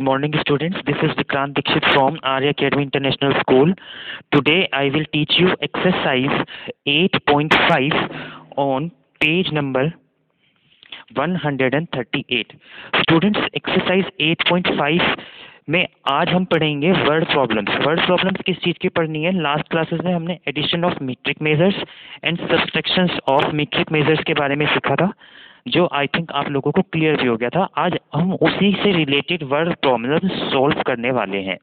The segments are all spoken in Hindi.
morning, students. This is Vikrant Dixit from Arya Academy International School. Today, I will teach you exercise 8.5 on page number 138. Students, exercise 8.5 में आज हम पढ़ेंगे वर्ड प्रॉब्लम्स। वर्ड प्रॉब्लम्स किस चीज़ की पढ़नी है? लास्ट क्लासेस में हमने addition of metric measures and subtractions of metric measures के बारे में सीखा था, जो आई थिंक आप लोगों को क्लियर भी हो गया था। आज हम उसी से रिलेटेड वर्ड प्रॉब्लम सॉल्व करने वाले हैं,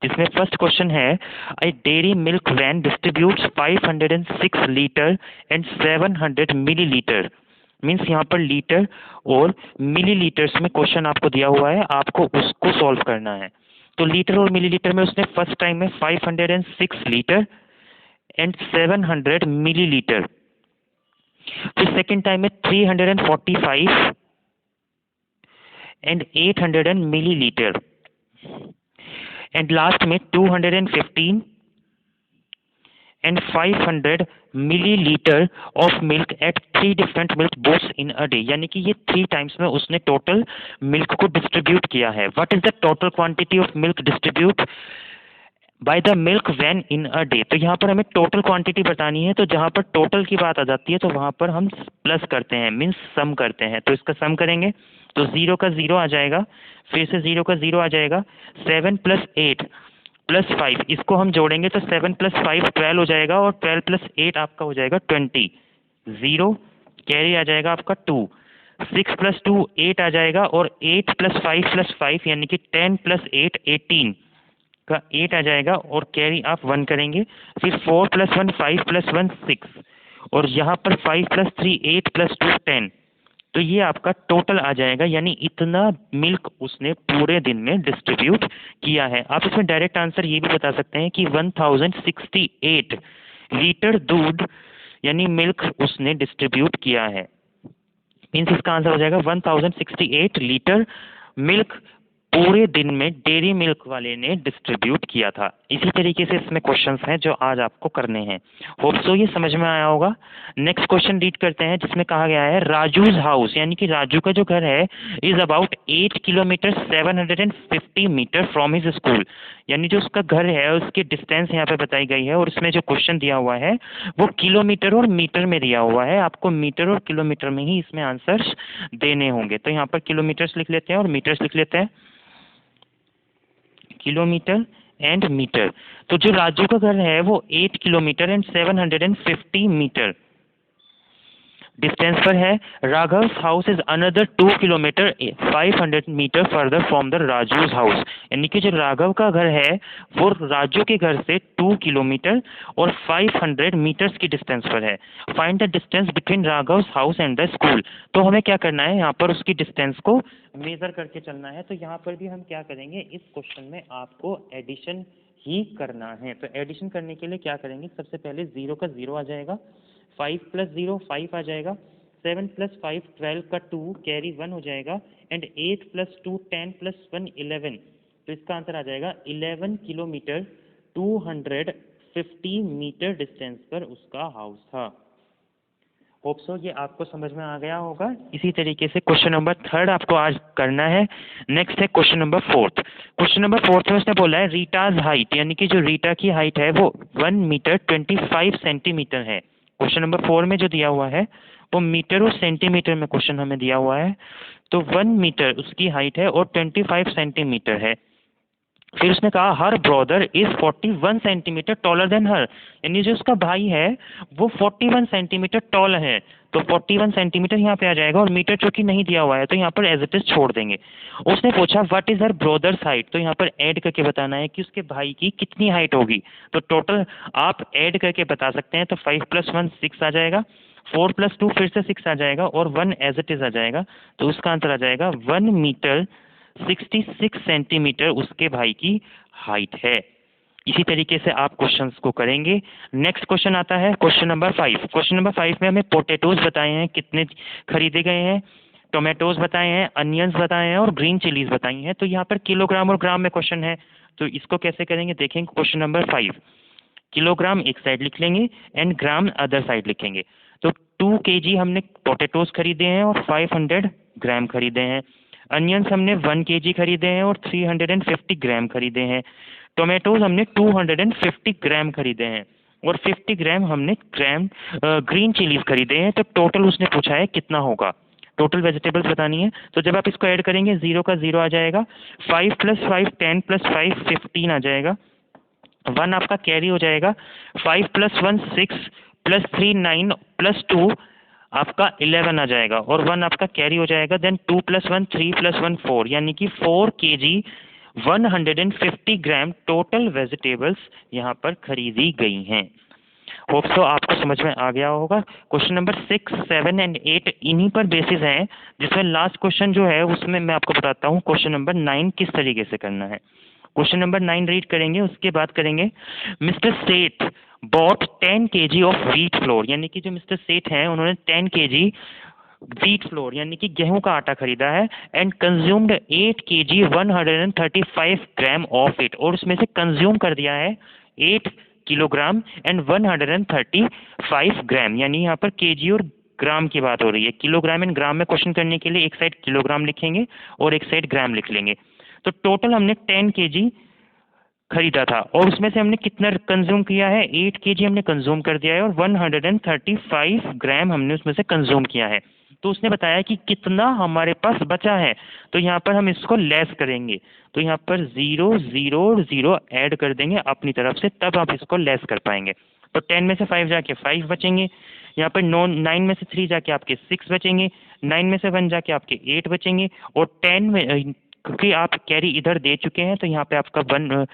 जिसमें फर्स्ट क्वेश्चन है, a dairy milk van distributes 506 litre and 700 millilitre. Means यहाँ पर लीटर और मिलीलीटर्स में क्वेश्चन आपको दिया हुआ है, आपको उसको सॉल्व करना है। तो लीटर और मिलीलीटर में उसने फर्स्ट टाइम में 506 लीटर एंड 700 मिलीलीटर, फिर सेकेंड टाइम में 345 एंड 800 मिलीलीटर, एंड लास्ट में 215 and 500 millilitre of milk eight 3 different milk boats in a day. यानी कि ये 3 टाइम्स में उसने टोटल मिल्क को डिस्ट्रीब्यूट किया है। What is the total quantity of milk distribute by the milk van in a day? तो यहाँ पर हमें टोटल क्वांटिटी बतानी है, तो जहाँ पर टोटल की बात आ जाती है तो वहाँ पर हम प्लस करते हैं, मीन्स सम करते हैं। तो इसका सम करेंगे तो 0 का 0 आ जाएगा, फिर से 0 का 0 आ जाएगा, 7 + 8 + 5, इसको हम जोड़ेंगे तो 7 + 5 12 हो जाएगा, और 12 + 8 आपका हो जाएगा 20। 0 कैरी आ जाएगा आपका 2, 6 + 2 8 आ जाएगा, और 8 + 5 + 5 यानी कि 10 + 8 18 का 8 आ जाएगा, और कैरी आप 1 करेंगे। फिर 4 + 1 5 + 1 6, और यहाँ पर 5 + 3 8 + 2 10। तो ये आपका टोटल आ जाएगा, यानी इतना मिल्क उसने पूरे दिन में डिस्ट्रीब्यूट किया है। आप इसमें डायरेक्ट आंसर ये भी बता सकते हैं कि 1068 लीटर दूध यानी मिल्क उसने डिस्ट्रीब्यूट किया है। मीन्स इसका आंसर हो जाएगा 1068 लीटर मिल्क पूरे दिन में डेयरी मिल्क वाले ने डिस्ट्रीब्यूट किया था। इसी तरीके से इसमें क्वेश्चंस हैं जो आज आपको करने हैं। होप सो ये समझ में आया होगा। नेक्स्ट क्वेश्चन रीड करते हैं, जिसमें कहा गया है, राजूज हाउस यानी कि राजू का जो घर है is about 8 kilometre 750 metre from his school. यानी जो उसका घर है उसकी डिस्टेंस यहाँ पे बताई गई है, और इसमें जो क्वेश्चन दिया हुआ है वो किलोमीटर और मीटर में दिया हुआ है। आपको मीटर और किलोमीटर में ही इसमें आंसर्स देने होंगे। तो यहाँ पर किलोमीटर्स लिख लेते हैं और मीटर्स लिख लेते हैं, किलोमीटर एंड मीटर। तो जो राजू का घर है वो 8 किलोमीटर एंड 750 मीटर डिस्टेंस पर है। Raghav house is another 2 kilometre 500 metre further from the Raju's house. यानी कि जो राघव का घर है वो राजू के घर से 2 किलोमीटर और 500 मीटर्स की डिस्टेंस पर है। Find the distance between Raghav house and the school. तो हमें क्या करना है, यहाँ पर उसकी डिस्टेंस को मेजर करके चलना है। तो यहाँ पर भी हम क्या करेंगे, इस क्वेश्चन में आपको एडिशन ही करना है। तो एडिशन करने के लिए क्या करेंगे, सबसे पहले 0 का 0 आ जाएगा, 5 + 0 5 आ जाएगा, 7 + 5 12 का 2 कैरी 1 हो जाएगा, एंड 8 + 2 10 + 1 11। तो इसका आंसर आ जाएगा 11 किलोमीटर 250 मीटर डिस्टेंस पर उसका हाउस था। होप सो ये आपको समझ में आ गया होगा। इसी तरीके से क्वेश्चन नंबर 3 आपको आज करना है। नेक्स्ट है क्वेश्चन नंबर 4। क्वेश्चन नंबर 4 में उसने बोला है, रीटाज हाइट यानी कि जो रीटा की हाइट है वो 1 मीटर 25 सेंटीमीटर है। क्वेश्चन नंबर 4 में जो दिया हुआ है वो मीटर और सेंटीमीटर में क्वेश्चन हमें दिया हुआ है। तो 1 मीटर उसकी हाइट है और 25 सेंटीमीटर है। फिर उसने कहा, her brother is 41 centimetre taller than her. यानी जो उसका भाई है वो 41 सेंटीमीटर टॉल है। तो 41 सेंटीमीटर यहाँ पे आ जाएगा, और मीटर चूंकि नहीं दिया हुआ है तो यहाँ पर एज इट इज छोड़ देंगे। उसने पूछा what is her brothers height. तो यहाँ पर ऐड करके बताना है कि उसके भाई की कितनी हाइट होगी। तो टोटल आप ऐड करके बता सकते हैं। तो 5 + 1 6 आ जाएगा, 4 + 2 फिर से 6 आ जाएगा, और 1 एज इट इज आ जाएगा। तो उसका आंसर आ जाएगा 1 मीटर 66 सेंटीमीटर उसके भाई की हाइट है। इसी तरीके से आप क्वेश्चंस को करेंगे। नेक्स्ट क्वेश्चन आता है क्वेश्चन नंबर 5। क्वेश्चन नंबर 5 में हमें पोटैटोज बताए हैं कितने खरीदे गए हैं, टोमेटोज बताए हैं, अनियंस बताए हैं, और ग्रीन चिलीज बताई हैं। तो यहाँ पर किलोग्राम और ग्राम में क्वेश्चन है, तो इसको कैसे करेंगे देखेंगे। क्वेश्चन नंबर 5, किलोग्राम एक साइड लिख लेंगे एंड ग्राम अदर साइड लिखेंगे। तो 2 kg हमने पोटैटोज खरीदे हैं और 500 ग्राम खरीदे हैं। अनियंस हमने 1 kg खरीदे हैं और 350 ग्राम खरीदे हैं। टोमेटोज हमने 250 ग्राम खरीदे हैं और 50 ग्राम हमने ग्रीन चिलीज खरीदे हैं। तो टोटल उसने पूछा है कितना होगा, टोटल वेजिटेबल्स बतानी है। तो जब आप इसको ऐड करेंगे 0 का 0 आ जाएगा, 5 + 5 10 + 5 15 आ जाएगा, 1 आपका कैरी हो जाएगा, 5 + 1 6 + 3 9 + 2 आपका 11 आ जाएगा और 1 आपका कैरी हो जाएगा। देन 2 + 1 3 + 1 4 यानी कि 4 kg 150 ग्राम टोटल वेजिटेबल्स यहाँ पर खरीदी गई हैं। होप सो आपको समझ में आ गया होगा। क्वेश्चन नंबर 6, 7 एंड 8 इन्हीं पर बेसिस हैं, जिसमें लास्ट क्वेश्चन जो है उसमें मैं आपको बताता हूँ क्वेश्चन नंबर 9 किस तरीके से करना है। क्वेश्चन नंबर 9 रीड करेंगे, उसके बाद करेंगे mister Seth bought 10 kg of wheat flour, यानी कि जो मिस्टर सेठ हैं उन्होंने 10 kg व्हीट फ्लोर यानी कि गेहूं का आटा खरीदा है and consumed 8 kg 135 gram of it, और उसमें से कंज्यूम कर दिया है 8 किलोग्राम एंड 135 ग्राम, यानी यहाँ पर केजी और ग्राम की बात हो रही है। किलोग्राम एंड ग्राम में क्वेश्चन करने के लिए एक साइड किलोग्राम लिखेंगे और एक साइड ग्राम लिख लेंगे। तो टोटल हमने 10 kg खरीदा था और उसमें से हमने कितना कंज्यूम किया है, 8 kg हमने कंज्यूम कर दिया है और 135 ग्राम हमने उसमें से कंज्यूम किया है। तो उसने बताया कि कितना हमारे पास बचा है, तो यहाँ पर हम इसको लेस करेंगे। तो यहाँ पर 0 0 0 ऐड कर देंगे अपनी तरफ से, तब आप इसको लेस कर पाएंगे। तो 10 में से 5 जाके 5 बचेंगे, यहाँ पर 9 में से 3 जाके आपके 6 बचेंगे, 9 में से 1 जाके आपके 8 बचेंगे और 10 में क्योंकि आप कैरी इधर दे चुके हैं तो यहाँ पे आपका 1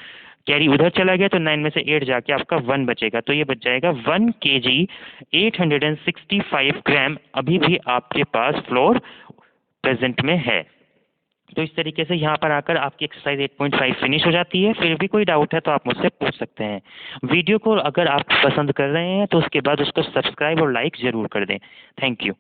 कैरी उधर चला गया, तो 9 में से 8 जाके आपका 1 बचेगा, तो ये बच जाएगा 1 kg 865 ग्राम अभी भी आपके पास फ्लोर प्रेजेंट में है। तो इस तरीके से यहाँ पर आकर आपकी एक्सरसाइज 8.5 फिनिश हो जाती है। फिर भी कोई डाउट है तो आप मुझसे पूछ सकते हैं। वीडियो को अगर आप पसंद कर रहे हैं तो उसके बाद उसको सब्सक्राइब और लाइक ज़रूर कर दें। Thank you.